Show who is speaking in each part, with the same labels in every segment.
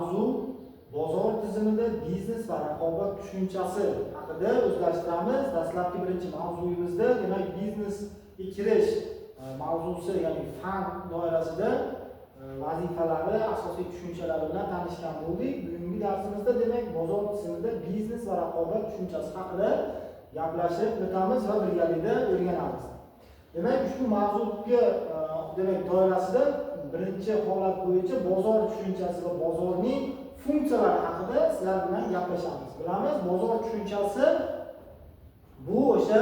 Speaker 1: Mavzu bozor tizimida biznes va raqobat tushunchasi haqida o'zlashtiramiz. Dastlabki birinchi mavzuyimizda demak biznesga kirish mavzusi, ya'ni fan doirasida vazifalari, asosiy tushunchalar bilan tanishgan bo'ldik. Bugungi darsimizda demak bozor tizimida biznes va raqobat tushunchasi haqida gaplashib o'tamiz va birgalikda o'rganamiz. Demak, ushbu mavzuga demak doirasida birinchi holat bo'yicha bozor tushunchasi va bozorning funksiyalari haqida sizlar bilan gaplashamiz. Bilamiz, bozor tushunchasi bu o'sha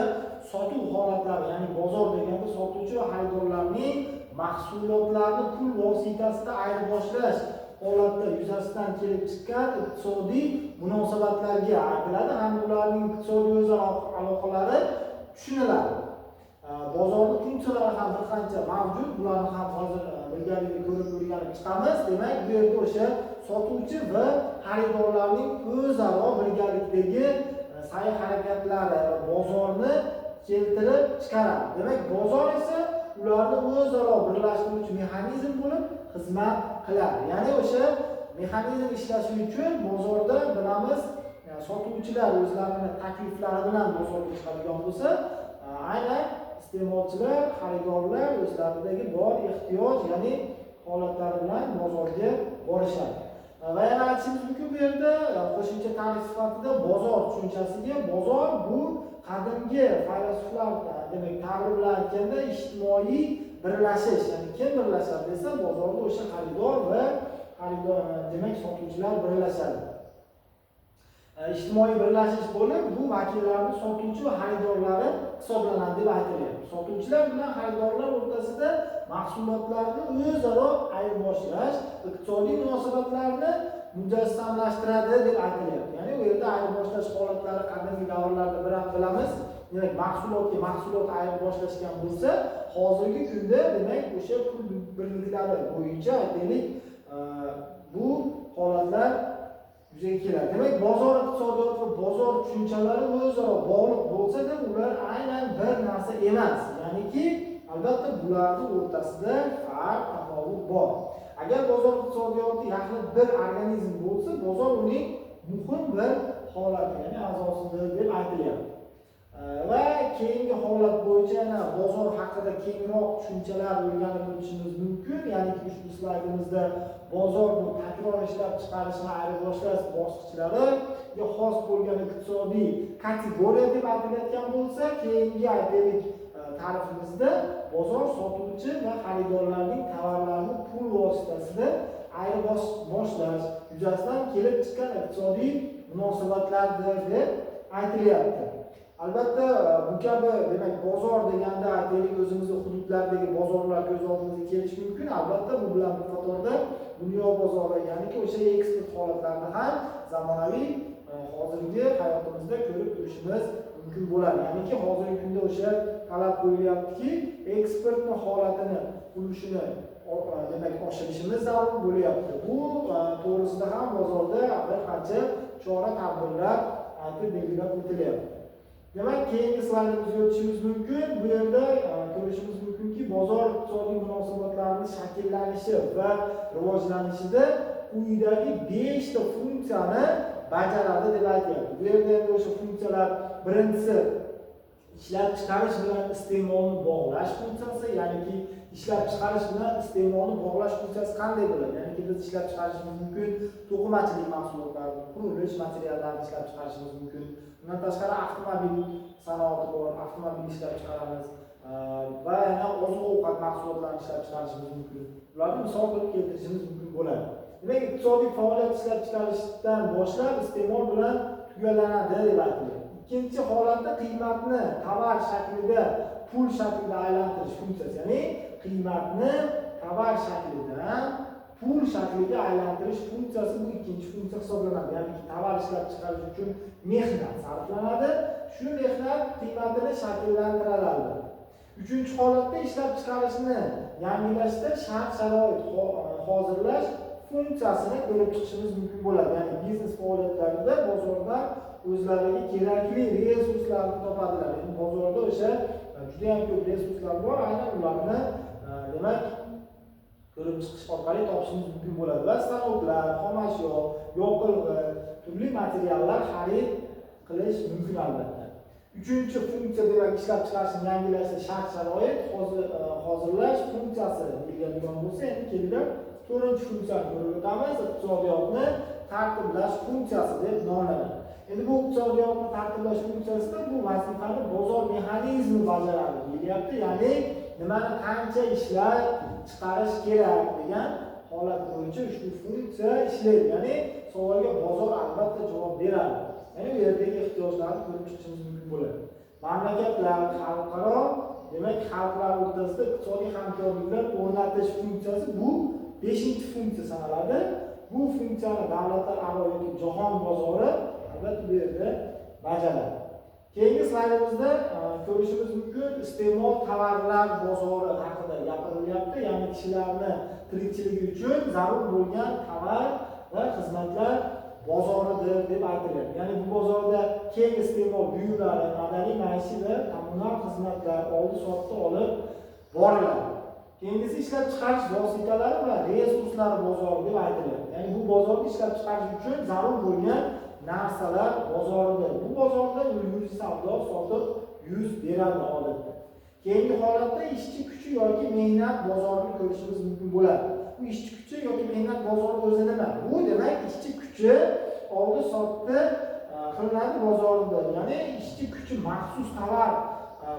Speaker 1: sotuv holatlari, ya'ni bozor deganda sotuvchi va xaridorlarning mahsulotlarni pul vositasida ayirboshlash holatda yuzasidan kelib chiqqan iqtisodiy munosabatlarga aytiladi hamda ularning iqtisodiy o'zaro aloqalari tushuniladi. Bozorning funksiyalari ham bir qancha mavjud. Bularni ham hozir birgalikda ko'rib o'rganib chiqamiz. Demak, bu yerda o'sha sotuvchi va xaridorlarning o'zaro birgalikdagi sa'y-harakatlari bozorni keltirib chiqaradi. Demak, bozor esa ularni o'zaro birlashtiruvchi mexanizm bo'lib xizmat qiladi. Ya'ni o'sha mexanizm ishlashi uchun bozorda bilamiz, sotuvchilar o'zlarining takliflari bilan bozorga chiqadigan bo'lsa, aynan iste'molchilar, xaridorlar o'zlaridagi bor ehtiyoj, ya'ni holatlari bilan bozorga borishadi. Va yana aytishimiz mumkin, bu yerda qo'shimcha ta'rif sifatida bozor tushunchasiga, bozor bu qadimgi faylasuflar demak ta'bir bilan aytganda ijtimoiy birlashish, ya'ni kim birlashadi desa, bozorda o'sha xaridor va demak sotuvchilar birlashadi. Ijtimoiy birlashish bo'lib, bu vakillarning sotuvchi va xaridorlari hisoblanadi deb aytilyapti. Sotuvchilar bilan xaridorlar o'rtasida mahsulotlarni o'zaro ayirboshlash iqtisodiy munosabatlarni mujassamlashtiradi deb aytilyapti. Ya'ni u yerda ayirboshlash holatlari qadimgi davrlarda bilamiz. Demak, mahsulot ayirboshlashgan bo'lsa, hozirgi kunda demak o'sha pul birliklari bo'yicha aytaylik, bu holatlar yuzaga keladi. Demak, bozor iqtisodiyoti va bozor tushunchalari o'zaro bog'liq bo'lsa-da, ular aynan bir narsa emas. Ya'niki, albatta bularning o'rtasida farq, tafovut bor. Agar bozor iqtisodiyoti yaxlit bir organizm bo'lsa, bozor uning muhim bir holati, ya'ni a'zosidir deb aytilyapti. Va keyingi holat bo'yicha yana bozor haqida kengroq tushunchalar o'rganib o'tishimiz mumkin. Ya'ni ushbu slaydimizda bozor bu takror ishlab chiqarishni ayirboshlash bosqichlariga xos bo'lgan iqtisodiy kategoriya deb aytilayotgan bo'lsa, keyingi aytaylik ta'rifimizda bozor sotuvchi va xaridorlarning tovarlarni pul vositasida ayirboshlash yuzasidan kelib chiqqan iqtisodiy munosabatlardir deb aytilyapti. Albatta, bu kabi demak bozor deganda aytaylik o'zimizning hududlardagi bozorlar ko'z oldimizga kelishi mumkin. Albatta, bu bilan bir qatorda dunyo bozori, ya'ni o'sha eksport holatlarini ham zamonaviy hozirgi hayotimizda ko'rib turishimiz mumkin bo'ladi. Ya'niki hozirgi kunda o'sha talab qo'yilyaptiki, eksportni holatini, ulushini demak oshirishimiz zarur bo'lyapti. Bu to'g'risida ham bozorda bir qancha chora-tadbirlar aytib belgilab o'tilyapti. Demak, keyingi slaydimizga o'tishimiz mumkin. Bu yerda ko'rishimiz mumkinki, bozor iqtisodiy munosabatlarining shakllanishi va rivojlanishida quyidagi 5 ta funksiyani bajaradi deb aytyapti. Bu yerda endi o'sha funksiyalar birinchisi ishlab chiqarish bilan iste'molni bog'lash funksiyasi, ya'niki ishlab chiqarish bilan iste'molni bog'lash funksiyasi qanday bo'ladi? Ya'niki biz ishlab chiqarishimiz mumkin to'qimachilik mahsulotlarini, qurilish materiallarini ishlab chiqarishimiz mumkin. Bundan tashqari avtomobil sanoati bor, avtomobil ishlab chiqaramiz va yana oziq-ovqat mahsulotlarini ishlab chiqarishimiz mumkin. Ularni misol qilib keltirishimiz mumkin bo'ladi. Demak, iqtisodiy faoliyat ishlab chiqarishdan boshlab iste'mol bilan tugallanadi deb aytiladi. Ikkinchi holatda qiymatni tovar shaklida pul shaklida aylantirish funksiyasi, ya'ni qiymatni tovar shaklidan pul shakliga aylantirish funksiyasi bu ikkinchi funksiya hisoblanadi. Ya'ni tovar ishlab chiqarish uchun mehnat sarflanadi. Shu mehnat qiymatini shakllantiradi. Uchinchi holatda ishlab chiqarishni yangilashda shart-sharoit hozirlash funksiyasini ko'rib chiqishimiz mumkin bo'ladi. Ya'ni biznes faoliyatlarida bozorda o'zlariga kerakli resurslarni topadilar. Ya'ni bozorda o'sha juda ham ko'p resurslar bor, aynan ularni demak ko'rib chiqish orqali topishingiz mumkin bo'ladi va stanoklar, xomashyo, yoqilg'i, turli materiallar xarid qilish mumkin albatta. Uchinchi funksiya demak ishlab chiqarishni yangilashda shart-sharoit hozirlash funksiyasi deyiladigan bo'lsa, endi kelinglar to'rtinchi funksiyani ko'rib o'tamiz. Iqtisodiyotni tartiblash funksiyasi deb nomlanadi. Endi bu iqtisodiyotni tartiblash funksiyasida bu vazifani bozor mexanizmi bajaradi deyilyapti. Ya'ni nimani qancha ishlab chiqarish kerak degan holat bo'yicha ushbu funksiya ishlaydi. Ya'ni savolga bozor albatta javob beradi. Ya'ni bu yerdagi ehtiyojlarni ko'rib chiqishimiz mumkin bo'ladi. Mamlakatlar, xalqaro, demak xalqlar o'rtasida iqtisodiy hamkorliklar o'rnatish funksiyasi bu 5-funksiya sanaladi. Bu funksiyani davlatlararo yoki jahon bozori albatta bu yerda bajaradi. Keyingi slaydimizda ko'rishimiz mumkin iste'mol tovarlar bozori haqida gapirilyapti. Ya'ni kishilarni tirikchiligi uchun zarur bo'lgan tovar va xizmatlar bozoridir deb aytiladi. Ya'ni bu bozorda keng iste'mol buyumlari, madaniy, maishiy va kommunal xizmatlar oldi-sotdi olib boriladi. Keyingisi ishlab chiqarish vositalari va resurslari bozori deb aytiladi. Ya'ni bu bozorni ishlab chiqarish uchun zarur bo'lgan narsalar bozoridir. Bu bozorda ulgurji savdo sotuv yuz beradi odatda. Keyingi holatda ishchi kuchi yoki mehnat bozorini ko'rishimiz mumkin bo'ladi. Bu ishchi kuchi yoki mehnat bozori o'zi nima? Bu demak ishchi kuchi oldi sotdi qilinadi bozoridir. Ya'ni ishchi kuchi maxsus tovar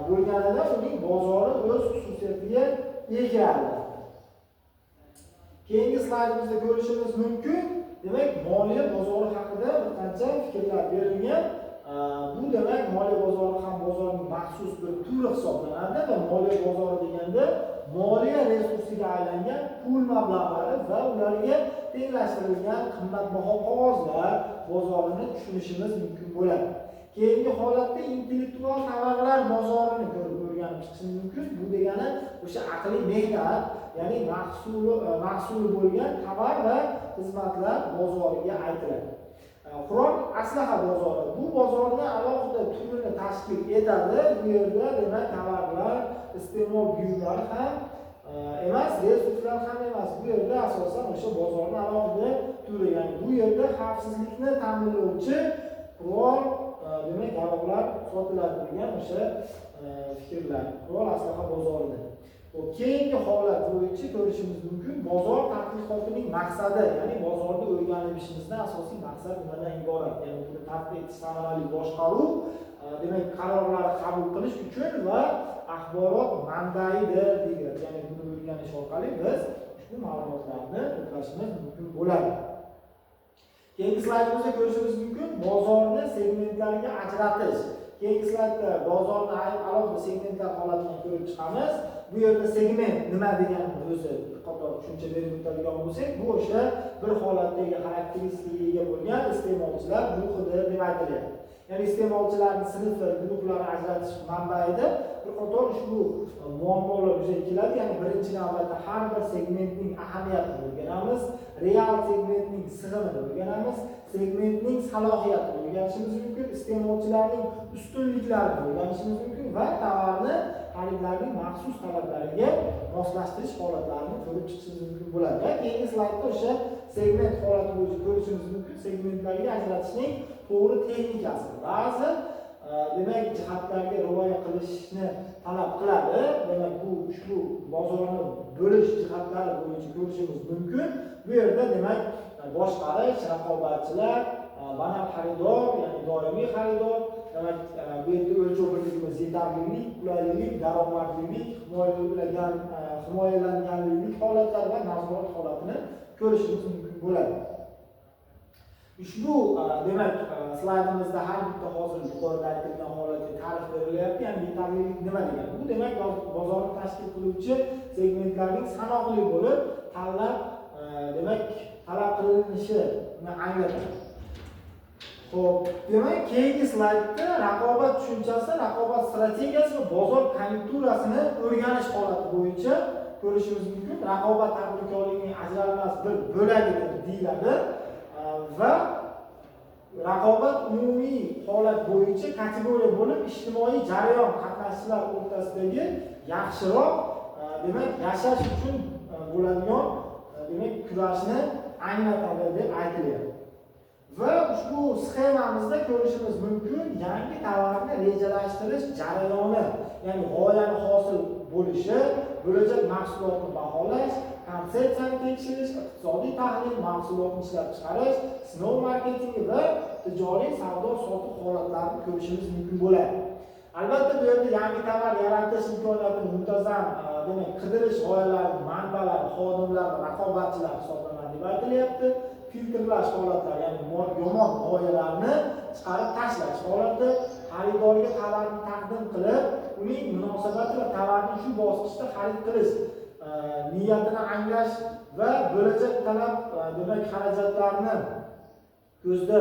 Speaker 1: bo'lganida uning bozori o'z xususiyatiga ega. Keyingi slaydimizda ko'rishimiz mumkin. Demak, moliya bozori haqida bir qancha fikrlar berilgan. Bu demak moliya bozori ham bozorning maxsus bir turi hisoblanadi va moliya bozori deganda moliya resursiga aylangan pul mablag'lari va ularga tenglashtirilgan qimmatbaho qog'ozlar bozorini tushunishimiz mumkin bo'ladi. Keyingi holatda intellektual tovarlar bozorini ko'rib o'rganib chiqishimiz mumkin. Bu degani o'sha aqliy mehnat, ya'ni mahsuli bo'lgan tovar va xizmatlar bozoriga aytiladi. Qurol aslaha bozori bu bozorni alohida turini tashkil etadi. Bu yerda demak tovarlar, iste'mol buyumlari ham emas, resurslar ham emas. Bu yerda asosan o'sha bozorni alohida turi, ya'ni bu yerda xavfsizlikni ta'minlovchi qurol demak yaroqlar sotiladi degan o'sha fikrlar. Qurol aslaha bozorida. Keyingi holat bo'yicha ko'rishimiz mumkin bozor tadqiqotining maqsadi, ya'ni bozorni o'rganib ishimizdan asosiy maqsad nimadan iborat? Ya'ni buni tadqiq etish, samarali boshqaruv, demak qarorlar qabul qilish uchun va axborot manbaidir degan. Ya'ni buni o'rganish orqali biz ushbu ma'lumotlarni to'plashimiz mumkin bo'ladi. Keyingi slaydimizda ko'rishimiz mumkin bozorni segmentlarga ajratish. Keyingi slaydda bozorni alohida segmentlar holatini ko'rib chiqamiz. Bu yerda segment nima deganini o'zi qator tushuncha berib o'tadigan bo'lsak, bu o'sha bir holatdagi xarakteristikaga ega bo'lgan iste'molchilar guruhidir deb aytiladi. Ya'ni iste'molchilarning sinflar, guruhlari ajratish manbaida bir qator ushbu muammolar yuzaga keladi. Ya'ni birinchi navbatda har bir segmentning ahamiyatini o'rganamiz, real segmentning sig'imini o'rganamiz, segmentning salohiyatini o'rganishimiz mumkin, iste'molchilarning ustunliklarini o'rganishimiz mumkin va tovarni xaridlarning maxsus talablariga moslashtirish holatlarini ko'rib chiqishimiz mumkin bo'ladi. Keyingi slaydda o'sha segment holati bo'yicha ko'rishimiz mumkin segmentlarga ajratishning to'g'ri texnikasi. Ba'zi demak jihatlarga rioya qilishni talab qiladi. Demak bu ushbu bozorni bo'lish jihatlari bo'yicha ko'rishimiz mumkin. Bu yerda demak boshqarish, raqobatchilar, banal xaridor, ya'ni doimiy xaridor, demak bu yerda o'lchov birligimiz yetarlilik, qulaylik, daromadlilik, himoyalanganlik holatlari va nazorat holatini ko'rishimiz mumkin bo'ladi. Ushbu demak slaydimizda har bitta hozir yuqorida aytilgan holatga ta'rif berilyapti. Ya'ni yetarlilik nima degani? Bu demak bozorni tashkil qiluvchi segmentlarning sanoqli bo'lib, tanlab demak talab qilinishini anglatadi. Xo'p, demak keyingi slaydda raqobat tushunchasi, raqobat strategiyasi va bozor konjunkturasini o'rganish holati bo'yicha ko'rishimiz mumkin. Raqobat tadbirkorlikning ajralmas bir bo'lagi deb deyiladi va raqobat umumiy holat bo'yicha kategoriya bo'lib, ijtimoiy jarayon qatnashchilar o'rtasidagi yaxshiroq demak yashash uchun bo'ladigan demak kurashni anglatadi deb aytilyapti. Va ushbu sxemamizda ko'rishimiz mumkin yangi tovarni rejalashtirish jarayoni, ya'ni g'oyani hosil bo'lishi, bo'lajak mahsulotni baholash, konsepsiyani tekshirish, iqtisodiy tahlil, mahsulotni ishlab chiqarish, sinov marketingi va tijoriy savdo-sotiq holatlarini ko'rishimiz mumkin bo'ladi. Albatta bu yerda yangi tovar yaratish imkoniyatini muntazam demak qidirish g'oyalari, manbalar, xodimlar, raqobatchilar hisoblanadi deb aytilyapti. Filtrlash holatlari, ya'ni yomon g'oyalarni chiqarib tashlash holati, xaridorga tovarni taqdim qilib, uning munosabati va tovarni shu bosqichda xarid qilish niyatini anglash va bo'lajak talab demak xarajatlarni ko'zda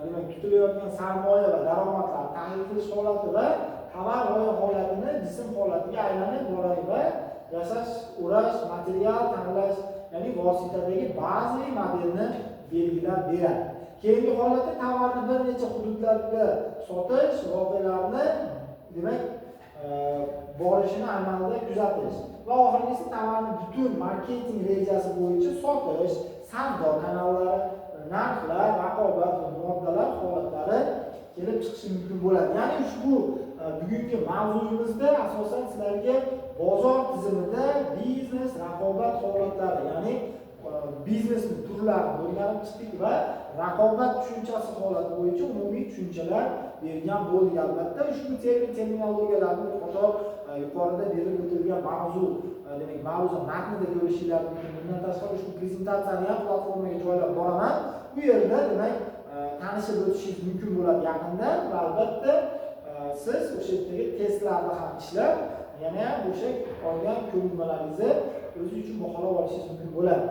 Speaker 1: demak tutilayotgan sarmoya va daromadlarni tahlil qilish holati va tovar g'oya holatini jism holatiga aylanib boradi va yasash, o'rash, material tanlash, ya'ni vositadagi bazaviy modelni belgilab beradi. Keyingi holatda tovarni bir necha hududlarda sotish voqealarini demak borishini amalda kuzatish va oxirgisi tovarni butun marketing rejasi bo'yicha sotish, savdo kanallari, narxlar, raqobat va moddalar holatlari kelib chiqishi mumkin bo'ladi. Ya'ni ushbu bugungi mavzuyimizda asosan sizlarga bozor tizimida biznes raqobat holatlari, ya'ni biznesning turlari o'rganib chiqdik va raqobat tushunchasi holati bo'yicha umumiy tushunchalar bergan bo'ldik. Albatta ushbu terminologiyalarni qator yuqorida berib o'tilgan mavzu demak mavzu matnida ko'rishinglar mumkin. Bundan tashqari ushbu prezentatsiyani ham platformaga joylab boraman. Bu yerda demak tanishib o'tishingiz mumkin bo'ladi yaqinda va albatta siz o'sha yerdagi testlarni ham ishlab, yana o'sha olgan ko'nikmalaringizni o'zingiz uchun baholab olishingiz mumkin bo'ladi.